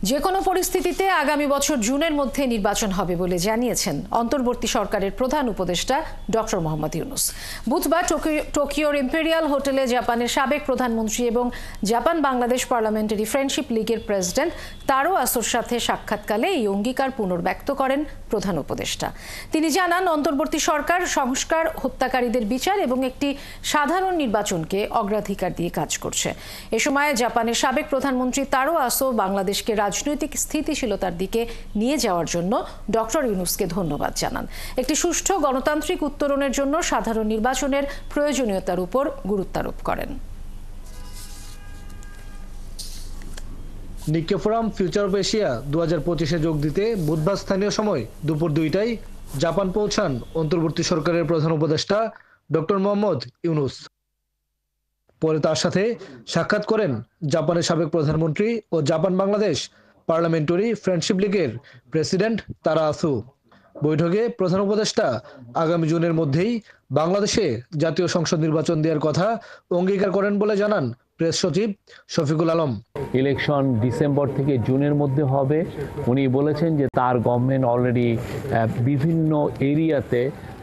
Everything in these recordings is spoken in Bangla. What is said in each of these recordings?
যে কোনো পরিস্থিতিতে আগামী বছর জুনের মধ্যে নির্বাচন হবে বলে জানিয়েছেন অন্তর্বর্তী সরকারের প্রধান উপদেষ্টা ডক্টর মোহাম্মদ ইউনূস। বুধবার টোকিওর ইম্পেরিয়াল হোটেলে জাপানের সাবেক প্রধানমন্ত্রী এবং জাপান বাংলাদেশ পার্লামেন্টারি ফ্রেন্ডশিপ লীগের প্রেসিডেন্ট তারো আসোর সাথে সাক্ষাৎকালে এই অঙ্গীকার পুনর্ব্যক্ত করেন প্রধান উপদেষ্টা। তিনি জানান, অন্তর্বর্তী সরকার সংস্কার, হত্যাকারীদের বিচার এবং একটি সাধারণ নির্বাচনকে অগ্রাধিকার দিয়ে কাজ করছে। এ সময় জাপানের সাবেক প্রধানমন্ত্রী তারো আসো বাংলাদেশকে রাজনৈতিক স্থিতিশীলতার দিকে নিয়ে যাওয়ার জন্য ডক্টর ইউনূসকে ধন্যবাদ জানান। একটি সুষ্ঠু গণতান্ত্রিক উত্তরণের জন্য সাধারণ নির্বাচনের প্রয়োজনীয়তার উপর গুরুত্বারোপ করেন। Nikkei forum future of Asia 2025-এ যোগ দিতে বুধবার স্থানীয় সময় দুপুর 2টায় জাপান পৌঁছান অন্তর্বর্তী সরকারের প্রধান উপদেষ্টা ডক্টর মোহাম্মদ ইউনূস। পরে তার সাথে সাক্ষাৎ করেন জাপানের সাবেক প্রধানমন্ত্রী ও জাপান বাংলাদেশ পার্লামেন্টারি ফ্রেন্ডশিপ লীগের প্রেসিডেন্ট তারা আসু। বৈঠকে প্রধান উপদেষ্টা আগামী জুনের মধ্যেই বাংলাদেশে জাতীয় সংসদ নির্বাচন দেওয়ার কথা অঙ্গীকার করেন বলে জানান প্রেস সচিব শফিকুল আলম। ইলেকশন ডিসেম্বর থেকে জুনের মধ্যে হবে। উনি বলেছেন যে তার গভর্নমেন্ট অলরেডি বিভিন্ন এরিয়াতে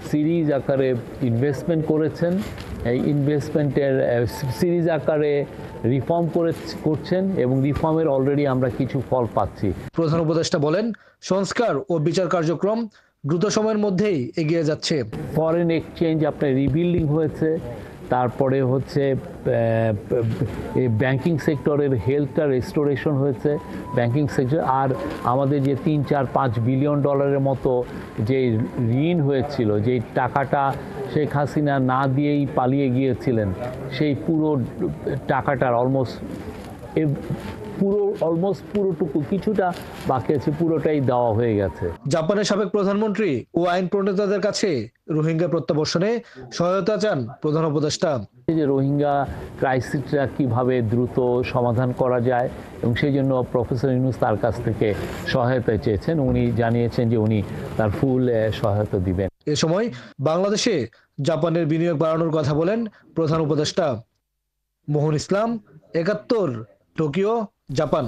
সিরিজ আকারে ইনভেস্টমেন্ট করেছেন। এই ইনভেস্টমেন্টের সিরিজ আকারে রিফর্ম করছেন এবং রিফর্মের অলরেডি আমরা কিছু ফল পাচ্ছি। প্রধান উপদেষ্টা বলেন, সংস্কার ও বিচার কার্যক্রম দ্রুত সময়ের মধ্যেই এগিয়ে যাচ্ছে। ফরেন এক্সচেঞ্জ আপনার রিবিল্ডিং হয়েছে, তারপরে হচ্ছে ব্যাংকিং সেক্টরের হেলথটা রেস্টোরেশন হয়েছে ব্যাংকিং সেক্টর। আর আমাদের যে 3-4-5 বিলিয়ন ডলারের মতো যে ঋণ হয়েছিল, যেই টাকাটা শেখ হাসিনা না দিয়েই পালিয়ে গিয়েছিলেন, সেই পুরো টাকাটার পুরোটুকু, কিছুটা বাকি আছে, পুরোটাই দেওয়া হয়ে গেছে। জাপানের সাবেক প্রধানমন্ত্রী ও আইন প্রণেতাদের কাছে রোহিঙ্গা প্রত্যাবর্ষণে সহায়তা চান প্রধান উপদেষ্টা। যে রোহিঙ্গা ক্রাইসিসটা কিভাবে দ্রুত সমাধান করা যায় এবং সেই জন্য প্রফেসর ইউনূস তার কাছ থেকে সহায়তা চেয়েছেন। উনি জানিয়েছেন যে উনি তার ফুল সহায়তা দিবেন। এ সময় বাংলাদেশে জাপানের বিনিয়োগ বাড়ানোর কথা বলেন প্রধান উপদেষ্টা। মোহন ইসলাম, 71, টোকিও, জাপান।